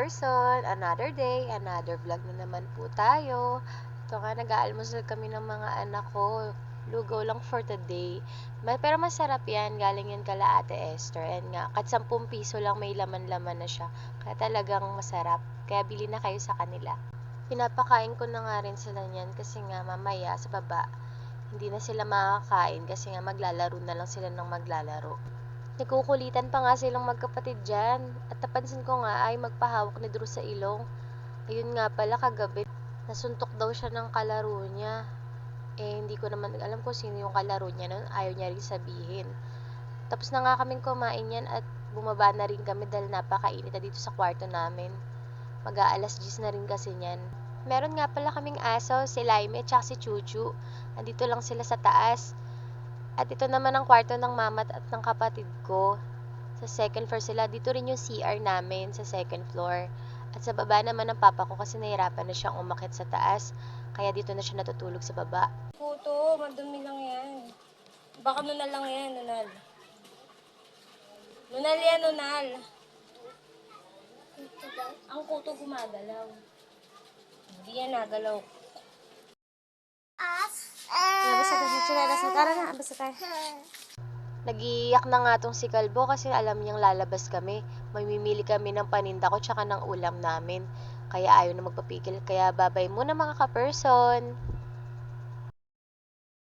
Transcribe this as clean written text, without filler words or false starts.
ka-person, another day, another vlog na naman po tayo. Ito nga, nag-aalmusal kami ng mga anak ko. Lugaw lang for today. Pero masarap yan, galing yan kala Ate Esther. And nga, kahit 10 piso lang may laman-laman na siya. Kaya talagang masarap. Kaya bili na kayo sa kanila. Pinapakain ko na nga rin sila niyan kasi nga mamaya sa baba, hindi na sila makakain kasi nga maglalaro na lang sila ng maglalaro. Nagkukulitan pa nga silang magkapatid dyan. At napansin ko nga ay magpahawak ni Drew sa ilong. Ayun nga pala kagabi, nasuntok daw siya ng kalaro niya. Hindi ko naman alam kung sino yung kalaro niya nun. Ayaw niya rin sabihin. Tapos na nga kaming kumain yan at bumaba na rin kami dahil napakainit na dito sa kwarto namin. Mag-aalas 10 na rin kasi niyan. Meron nga pala kaming aso, si Laime at si Chuchu. Andito lang sila sa taas. At ito naman ang kwarto ng mama at ng kapatid ko. Sa second floor sila. Dito rin yung CR namin sa second floor. At sa baba naman ng papa ko kasi nahirapan na siyang umakyat sa taas. Kaya dito na siya natutulog sa baba. Kuto, madumi lang yan. Baka nunal lang yan, nunal. Nunal yan, nunal. Ang kuto gumagalaw. Hindi yan nagalaw. Nabasa ka sa chinelas na. Tara na, basta tayo. Nag-iiyak na nga tong si Kalbo kasi alam niyang lalabas kami. Mamimili kami ng paninda ko tsaka ng ulam namin. Kaya ayaw na magpapigil. Kaya babay muna mga ka-person.